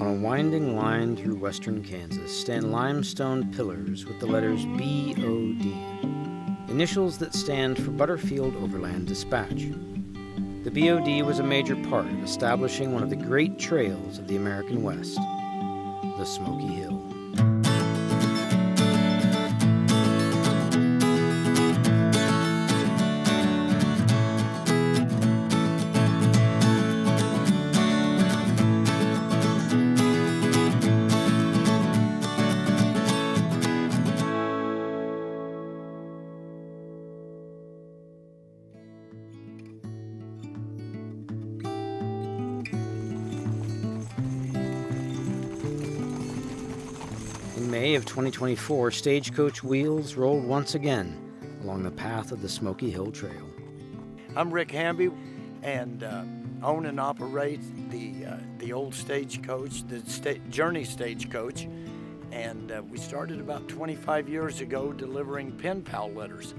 On a winding line through western Kansas stand limestone pillars with the letters B.O.D, initials that stand for Butterfield Overland Dispatch. The B.O.D was a major part of establishing one of the great trails of the American West, the Smoky Hill. In May of 2024, Stagecoach wheels rolled once again along the path of the Smoky Hill Trail. I'm Rick Hamby, and own and operate the old Stagecoach, the Journey Stagecoach, and we started about 25 years ago delivering pen pal letters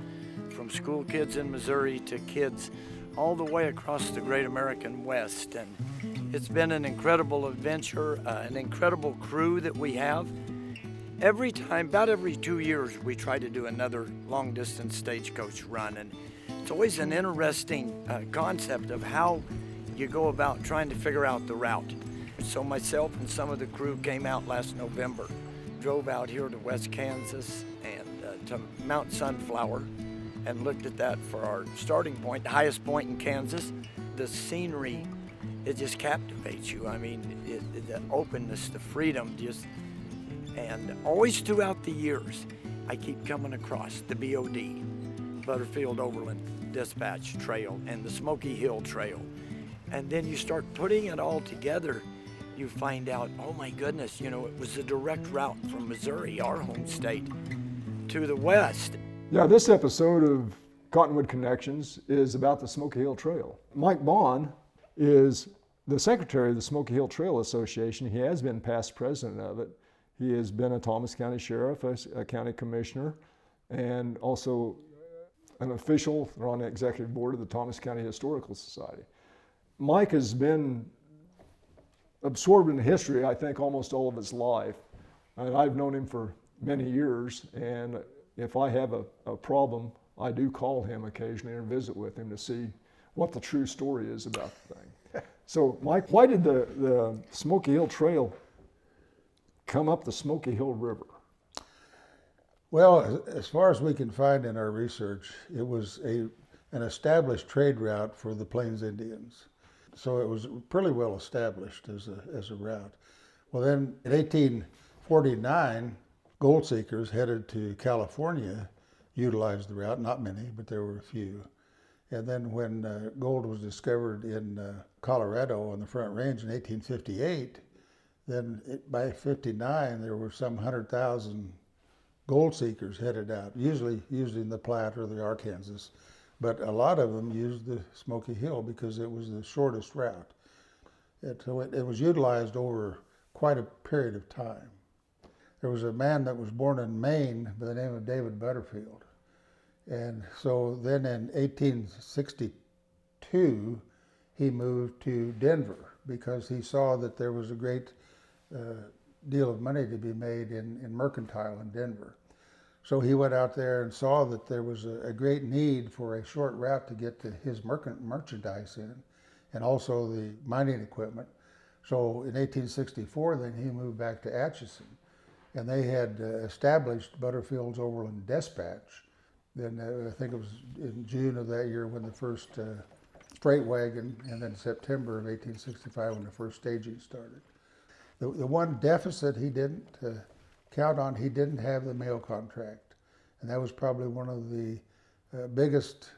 from school kids in Missouri to kids all the way across the great American West. And it's been an incredible adventure, an incredible crew that we have. Every time, about every 2 years, we try to do another long-distance stagecoach run, and it's always an interesting concept of how you go about trying to figure out the route. So myself and some of the crew came out last November, drove out here to West Kansas and to Mount Sunflower, and looked at that for our starting point, the highest point in Kansas. The scenery, it just captivates you. I mean, the openness, the freedom, and always throughout the years, I keep coming across the B.O.D, Butterfield Overland Dispatch Trail, and the Smoky Hill Trail. And then you start putting it all together, you find out, oh my goodness, it was a direct route from Missouri, our home state, to the west. Yeah, this episode of Cottonwood Connections is about the Smoky Hill Trail. Mike Baughn is the secretary of the Smoky Hill Trail Association. He has been past president of it. He has been a Thomas County Sheriff, a county commissioner, and also an official on the executive board of the Thomas County Historical Society. Mike has been absorbed in history, I think, almost all of his life. And I've known him for many years, and if I have a problem, I do call him occasionally and visit with him to see what the true story is about the thing. So, Mike, why did the Smoky Hill Trail come up the Smoky Hill River? Well, as far as we can find in our research, it was an established trade route for the Plains Indians. So it was pretty well established as a route. Well, then in 1849, gold seekers headed to California utilized the route. Not many, but there were a few. And then when gold was discovered in Colorado on the Front Range in 1858, then by 59, there were some 100,000 gold seekers headed out, usually using the Platte or the Arkansas, but a lot of them used the Smoky Hill because it was the shortest route. It was utilized over quite a period of time. There was a man that was born in Maine by the name of David Butterfield. And so then in 1862, he moved to Denver because he saw that there was a great deal of money to be made in mercantile in Denver. So he went out there and saw that there was a great need for a short route to get to his merchandise in, and also the mining equipment. So in 1864, then he moved back to Atchison, and they had established Butterfield's Overland Dispatch. Then I think it was in June of that year when the first freight wagon, and then September of 1865 when the first staging started. The one deficit he didn't count on, he didn't have the mail contract. And that was probably one of the biggest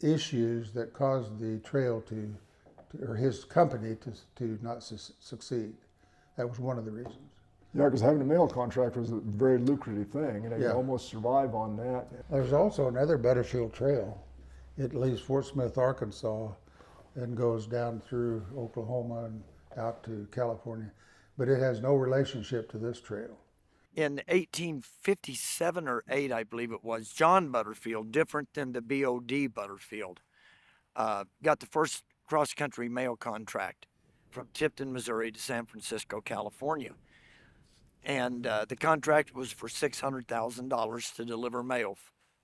issues that caused the trail or his company to not succeed. That was one of the reasons. Yeah, because having a mail contract was a very lucrative thing, and you almost survive on that. There's also another Butterfield Trail. It leaves Fort Smith, Arkansas, and goes down through Oklahoma and out to California. But it has no relationship to this trail. In 1857 or 8, I believe it was, John Butterfield, different than the B.O.D. Butterfield, got the first cross-country mail contract from Tipton, Missouri to San Francisco, California. And the contract was for $600,000 to deliver mail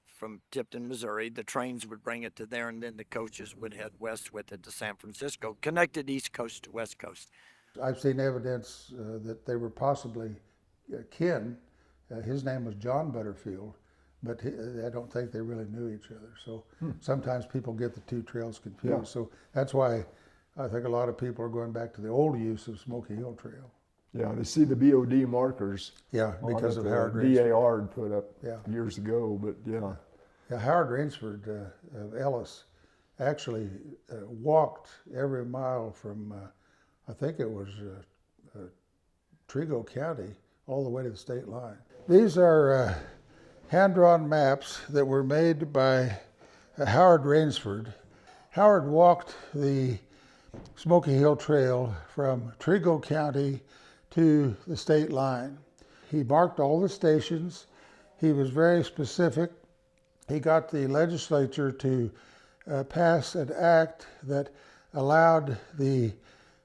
from Tipton, Missouri. The trains would bring it to there, and then the coaches would head west with it to San Francisco, connected East Coast to West Coast. I've seen evidence that they were possibly kin. His name was John Butterfield, but I don't think they really knew each other. So sometimes people get the two trails confused. Yeah. So that's why I think a lot of people are going back to the old use of Smoky Hill Trail. Yeah, they see the B.O.D. markers. Yeah, because of Howard DAR had put up Yeah. years ago, but yeah. Yeah, Howard Rainsford of Ellis actually walked every mile from, I think it was Trigo County, all the way to the state line. These are hand-drawn maps that were made by Howard Rainsford. Howard walked the Smoky Hill Trail from Trigo County to the state line. He marked all the stations. He was very specific. He got the legislature to pass an act that allowed the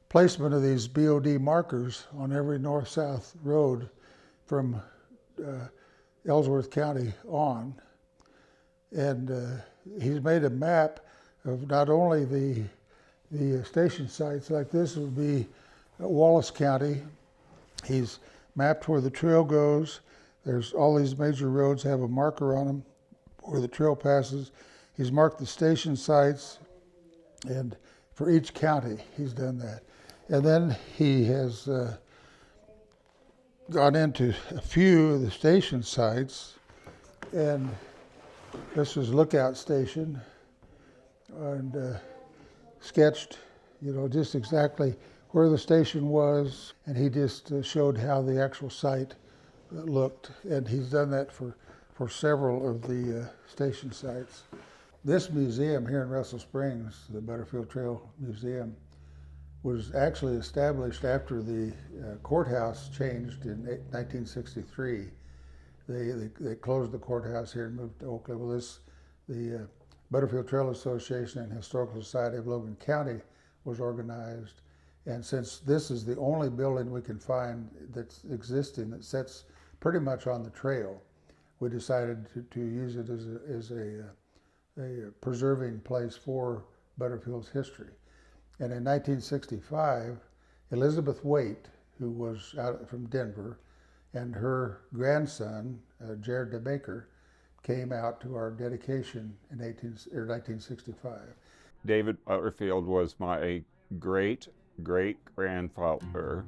placement of these B.O.D. markers on every north-south road from Ellsworth County on. And he's made a map of not only the station sites, like this would be Wallace County. He's mapped where the trail goes. There's all these major roads have a marker on them where the trail passes. He's marked the station sites, and for each county he's done that. And then he has gone into a few of the station sites, and this is Lookout Station, and sketched, just exactly where the station was, and he just showed how the actual site looked, and he's done that for several of the station sites. This museum here in Russell Springs, the Butterfield Trail Museum, was actually established after the courthouse changed in 1963. They closed the courthouse here and moved to Oakley. Well, the Butterfield Trail Association and Historical Society of Logan County was organized. And since this is the only building we can find that's existing that sits pretty much on the trail, we decided to use it as a preserving place for Butterfield's history. And in 1965, Elizabeth Waite, who was out from Denver, and her grandson, Jared DeBaker, came out to our dedication in 1965. David Butterfield was my great-great-grandfather.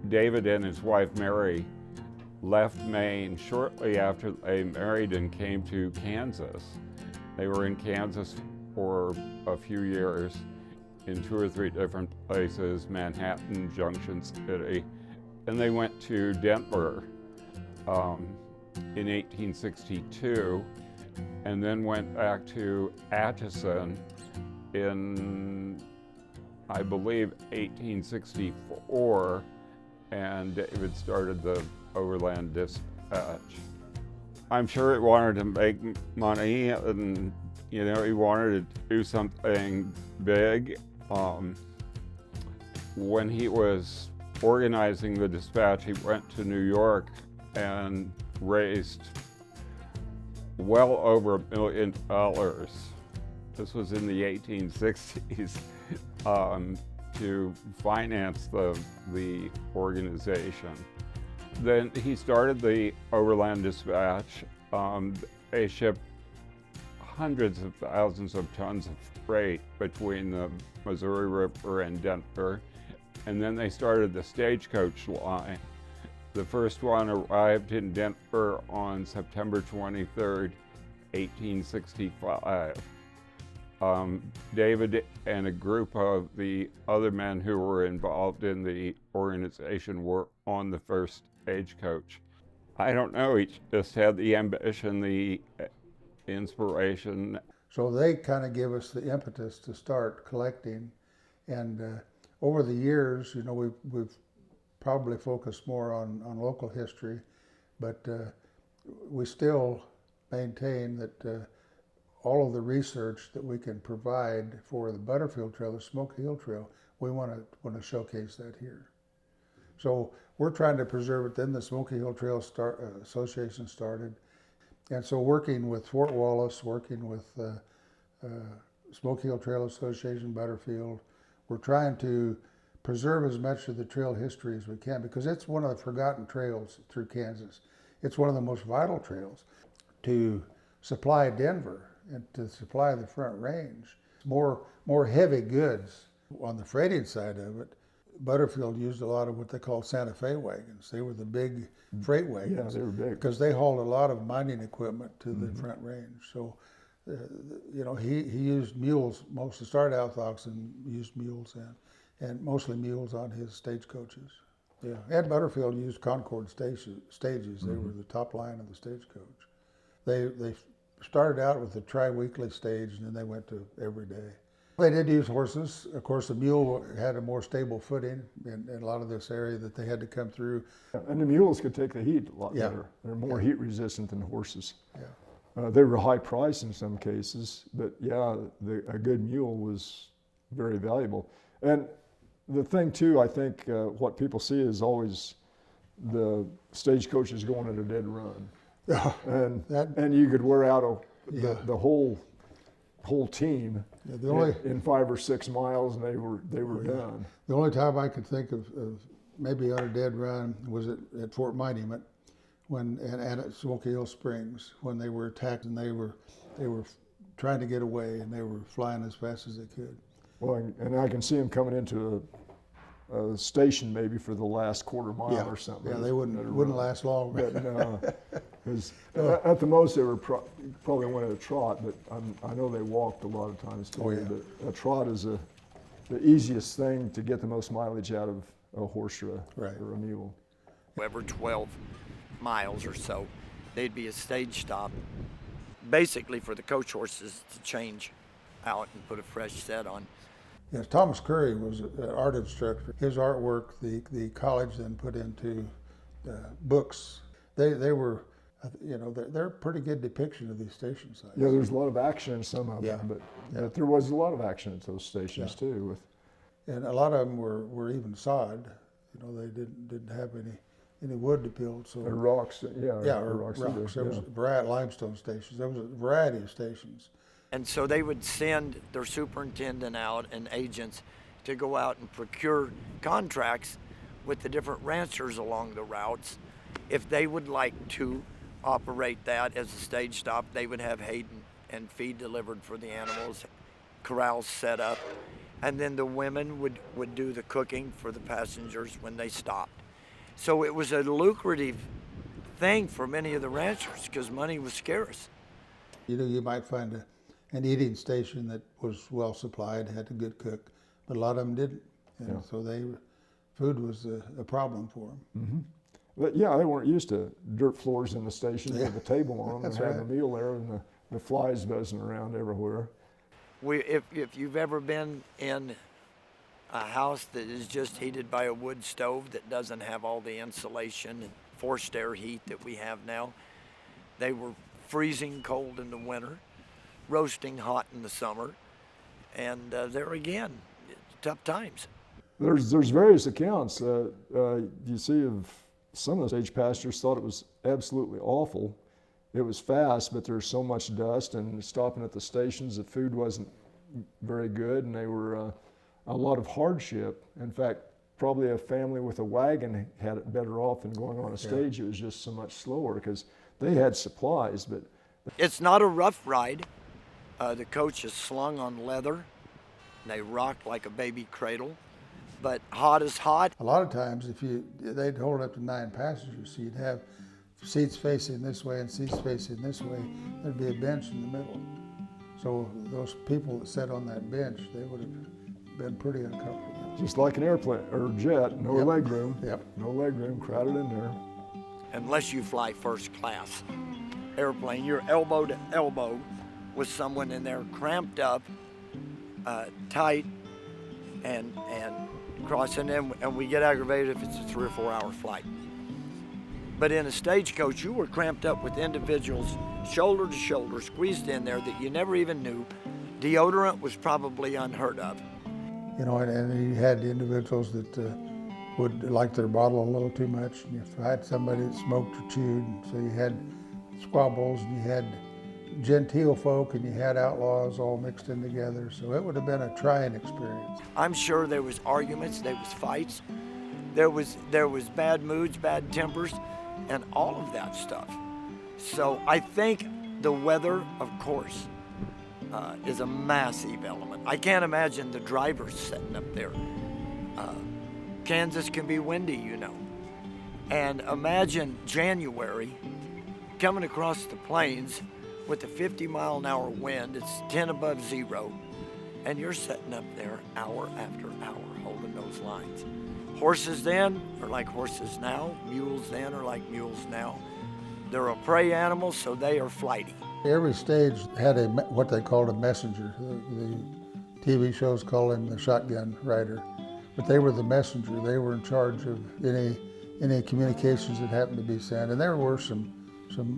David and his wife Mary left Maine shortly after they married and came to Kansas. They were in Kansas for a few years in 2 or 3 different places, Manhattan, Junction City, and they went to Denver in 1862, and then went back to Atchison in, I believe, 1864, and David started the Overland Dispatch. I'm sure he wanted to make money, and he wanted to do something big. When he was organizing the Dispatch, he went to New York and raised well over $1 million. This was in the 1860s to finance the organization. Then he started the Overland Dispatch. They shipped hundreds of thousands of tons of freight between the Missouri River and Denver. And then they started the Stagecoach line. The first one arrived in Denver on September 23rd, 1865. David and a group of the other men who were involved in the organization were on the first Stagecoach. I don't know, he just had the ambition, the inspiration. So they kind of give us the impetus to start collecting, and over the years, we've probably focused more on local history, but we still maintain that all of the research that we can provide for the Butterfield Trail, the Smoky Hill Trail, We want to showcase that here. So we're trying to preserve it. Then the Smoky Hill Trail Association started. And so working with Fort Wallace, working with Smoky Hill Trail Association, Butterfield, we're trying to preserve as much of the trail history as we can, because it's one of the forgotten trails through Kansas. It's one of the most vital trails to supply Denver and to supply the Front Range. More heavy goods. On the freighting side of it, Butterfield used a lot of what they call Santa Fe wagons. They were the big freight wagons. Yeah, they were big. Because they hauled a lot of mining equipment to the Front Range. So, he used mules. Most started out with oxen, used mules and mostly mules on his stagecoaches. Yeah, and Butterfield used Concord stages. They were the top line of the stagecoach. They started out with the tri-weekly stage, and then they went to every day. They did use horses. Of course, the mule had a more stable footing in a lot of this area that they had to come through. And the mules could take the heat a lot better. They're more heat resistant than horses. They were high priced in some cases, but a good mule was very valuable. And the thing too, I think what people see is always the stagecoaches going at a dead run. And you could wear out the whole team in 5 or 6 miles, and they were done. The only time I could think of maybe on a dead run was at Fort Monument, and at Smoky Hill Springs, when they were attacked and they were trying to get away, and they were flying as fast as they could. Well, and I can see them coming into a station maybe for the last quarter mile or something. Yeah, they wouldn't last long. But, at the most, they were probably went at a trot, but I know they walked a lot of times too. But a trot is the easiest thing to get the most mileage out of a horse or a mule. Every 12 miles or so, they'd be a stage stop, basically for the coach horses to change out and put a fresh set on. Yes, Thomas Curry was an art instructor. His artwork, the college then put into books. They were, they're a pretty good depiction of these station sites. Yeah, there's a lot of action in some of them, but there was a lot of action at those stations too. And a lot of them were even sod. They didn't have any wood to build. So rocks, rocks. There was limestone stations. There was a variety of stations. And so they would send their superintendent out and agents to go out and procure contracts with the different ranchers along the routes. If they would like to operate that as a stage stop, they would have hay and feed delivered for the animals, corrals set up, and then the women would do the cooking for the passengers when they stopped. So it was a lucrative thing for many of the ranchers because money was scarce. You might find an eating station that was well supplied, had a good cook, but a lot of them didn't. So food was a problem for them. Mm-hmm. But they weren't used to dirt floors in the station with a table on them and having a meal there and the flies buzzing around everywhere. If you've ever been in a house that is just heated by a wood stove that doesn't have all the insulation and forced air heat that we have now, they were freezing cold in the winter, roasting hot in the summer, and there again, tough times. There's various accounts. You see of some of the stage pastors thought it was absolutely awful. It was fast, but there's so much dust, and stopping at the stations, the food wasn't very good, and they were a lot of hardship. In fact, probably a family with a wagon had it better off than going on a stage. It was just so much slower because they had supplies. But it's not a rough ride. The coach is slung on leather. They rock like a baby cradle, but hot is hot. A lot of times, they'd hold up to 9 passengers, so you'd have seats facing this way and seats facing this way. There'd be a bench in the middle. So those people that sat on that bench, they would have been pretty uncomfortable. Just like an airplane or jet, no leg room. Yep. No leg room, crowded in there. Unless you fly first class airplane, you're elbow to elbow with someone in there cramped up, tight, and crossing them, and we get aggravated if it's a 3 or 4 hour flight. But in a stagecoach, you were cramped up with individuals shoulder to shoulder, squeezed in there that you never even knew. Deodorant was probably unheard of. you know, and you had individuals that would like their bottle a little too much, and you had somebody that smoked or chewed, and so you had squabbles, and you had genteel folk, and you had outlaws all mixed in together, so it would have been a trying experience. I'm sure there was arguments, there was fights, there was bad moods, bad tempers, and all of that stuff. So I think the weather, of course, is a massive element. I can't imagine the drivers sitting up there. Kansas can be windy, you know. And imagine January coming across the plains with a 50-mile-an-hour wind. It's 10 above zero, and you're sitting up there hour after hour holding those lines. Horses then are like horses now. Mules then are like mules now. They're a prey animal, so they are flighty. Every stage had what they called a messenger. The TV shows call him the shotgun rider, but they were the messenger. They were in charge of any communications that happened to be sent, and there were some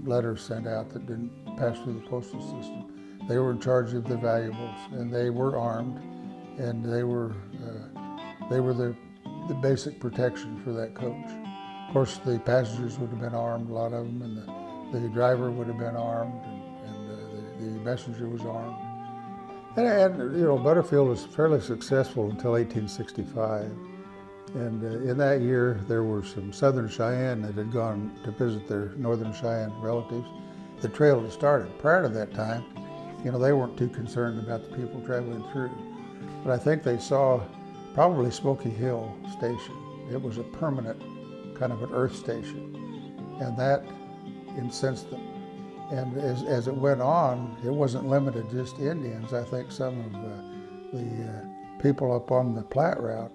letters sent out that didn't pass through the postal system. They were in charge of the valuables, and they were armed, and they were the basic protection for that coach. Of course, the passengers would have been armed, a lot of them, and the driver would have been armed, and the messenger was armed. And you know, Butterfield was fairly successful until 1865. And in that year, there were some Southern Cheyenne that had gone to visit their Northern Cheyenne relatives. The trail had started. Prior to that time, you know, they weren't too concerned about the people traveling through. But I think they saw probably Smoky Hill Station. It was a permanent kind of an earth station, and that incensed them. And as it went on, it wasn't limited to just Indians. I think some of the people up on the Platte route,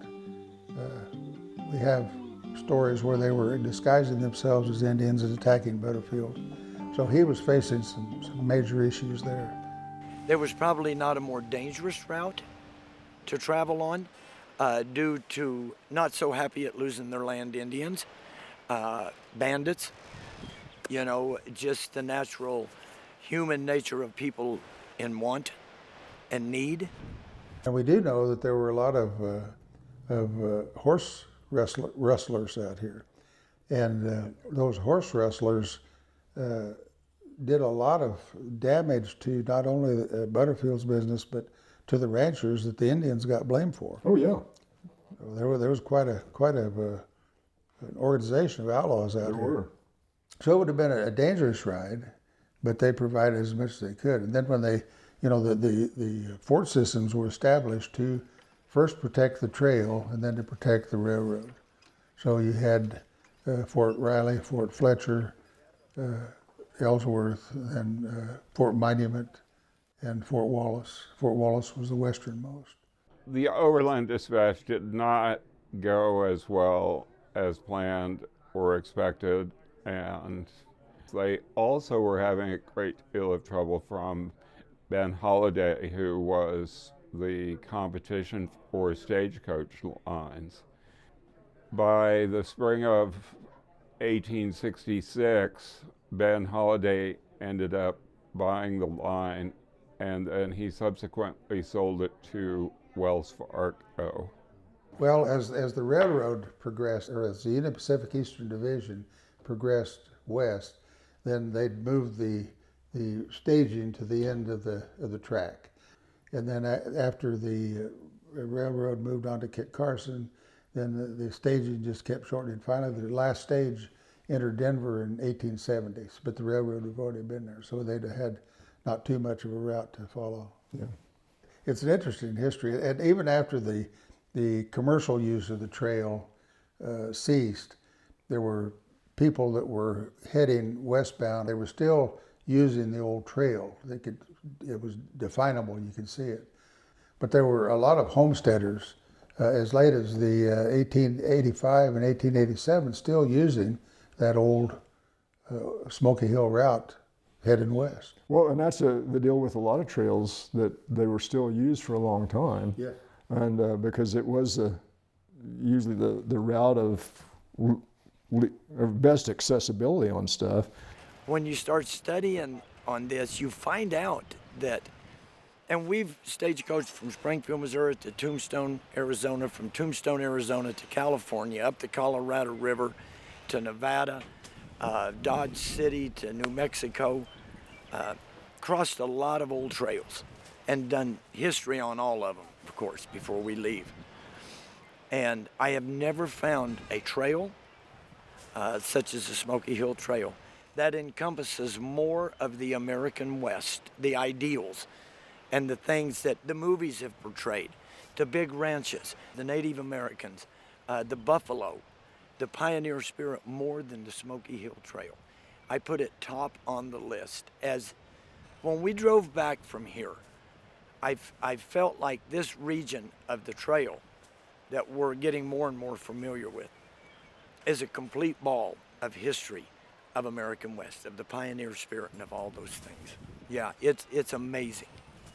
we have stories where they were disguising themselves as Indians and attacking Butterfield. So he was facing some major issues there. There was probably not a more dangerous route to travel on due to not so happy at losing their land Indians, bandits, you know, just the natural human nature of people in want and need. And we do know that there were a lot of horse rustlers out here. And those horse rustlers did a lot of damage to not only Butterfield's business, but to the ranchers that the Indians got blamed for. Oh yeah. There was quite an organization of outlaws out here. There were. So it would have been a dangerous ride, but they provided as much as they could. And then when they, you know, the fort systems were established to first protect the trail and then to protect the railroad. So you had Fort Riley, Fort Fletcher, Ellsworth, and Fort Monument, and Fort Wallace. Fort Wallace was the westernmost. The overland dispatch did not go as well as planned or expected, and they also were having a great deal of trouble from Ben Holliday, who was the competition for stagecoach lines. By the spring of 1866, Ben Holliday ended up buying the line, and then he subsequently sold it to Wells Fargo. Well, as the railroad progressed, or as the Union Pacific Eastern Division progressed west, then they'd move the staging to the end of the track. And then after the railroad moved on to Kit Carson, then the staging just kept shortening. Finally, the last stage entered Denver in 1870s, but the railroad had already been there, so they'd had not too much of a route to follow. Yeah. It's an interesting history, and even after the commercial use of the trail ceased, there were people that were heading westbound. They were still using the old trail. It was definable, you could see it. But there were a lot of homesteaders as late as the 1885 and 1887 still using that old Smoky Hill route heading west. Well, and that's the deal with a lot of trails, that they were still used for a long time. Yeah. And because it was usually the route of best accessibility on stuff. When you start studying on this, you find out that And we've stagecoached from Springfield, Missouri to Tombstone, Arizona, from Tombstone, Arizona to California, up the Colorado River to Nevada, Dodge City to New Mexico, crossed a lot of old trails and done history on all of them, of course, before we leave. And I have never found a trail such as the Smoky Hill Trail that encompasses more of the American West, the ideals, and the things that the movies have portrayed, the big ranches, the Native Americans, the buffalo, the pioneer spirit, more than the Smoky Hill Trail. I put it top on the list. As when we drove back from here, I felt like this region of the trail that we're getting more and more familiar with is a complete ball of history of American West, of the pioneer spirit and of all those things. Yeah, it's amazing.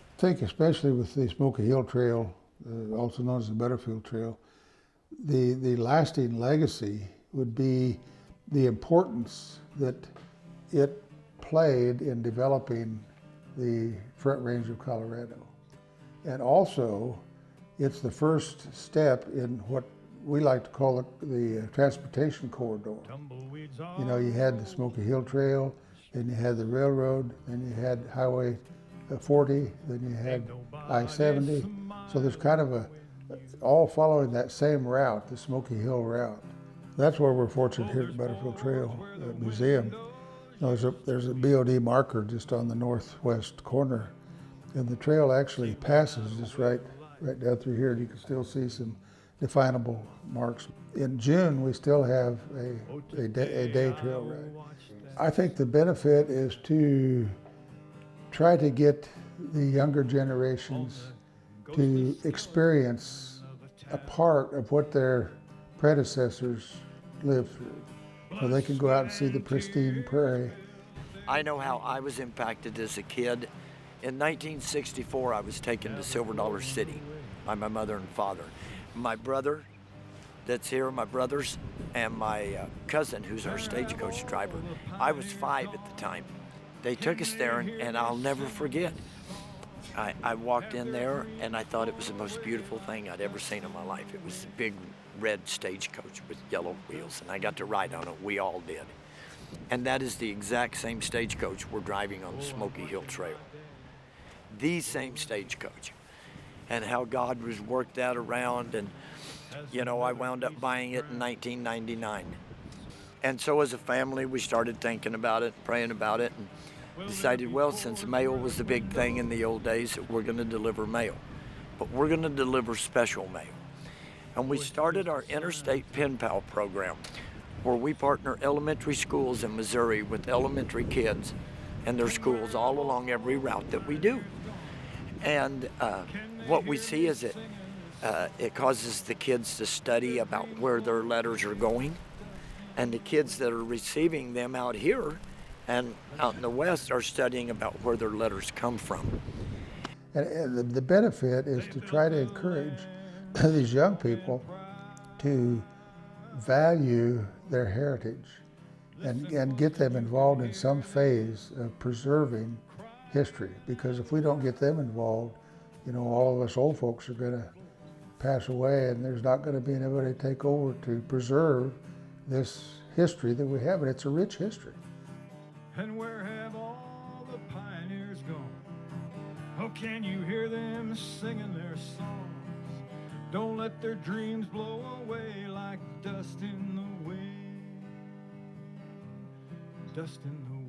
I think especially with the Smoky Hill Trail, also known as the Butterfield Trail, the lasting legacy would be the importance that it played in developing the Front Range of Colorado. And also, it's the first step in what we like to call the transportation corridor. You know, you had the Smoky Hill Trail, then you had the railroad, then you had Highway 40, then you had I-70. So there's kind of all following that same route, the Smoky Hill route. That's where we're fortunate here at the Butterfield Trail Museum. You know, there's a B.O.D marker just on the northwest corner, and the trail actually passes just right down through here. You can still see some definable marks. In June, we still have a day trail ride. I think the benefit is to try to get the younger generations to experience a part of what their predecessors lived through. So they can go out and see the pristine prairie. I know how I was impacted as a kid. In 1964, I was taken to Silver Dollar City by my mother and father. My brother that's here, my brothers, and my cousin, who's our stagecoach driver. I was 5 at the time. They took us there, and I'll never forget. I walked in there, and I thought it was the most beautiful thing I'd ever seen in my life. It was a big red stagecoach with yellow wheels, and I got to ride on it. We all did. And that is the exact same stagecoach we're driving on the Smoky Hill Trail. The same stagecoach. And how God was worked that around, and you know, I wound up buying it in 1999. And so as a family, we started thinking about it, praying about it, and decided, well, since mail was the big thing in the old days, that we're going to deliver mail. But we're going to deliver special mail. And we started our Interstate Pen Pal program, where we partner elementary schools in Missouri with elementary kids and their schools all along every route that we do. And what we see is it causes the kids to study about where their letters are going, and the kids that are receiving them out here and out in the West are studying about where their letters come from. And the benefit is to try to encourage these young people to value their heritage and get them involved in some phase of preserving history. Because if we don't get them involved, you know, all of us old folks are going to pass away, and there's not going to be anybody to take over to preserve this history that we have, and it's a rich history. And where have all the pioneers gone? Oh, can you hear them singing their songs? Don't let their dreams blow away like dust in the wind. Dust in the wind.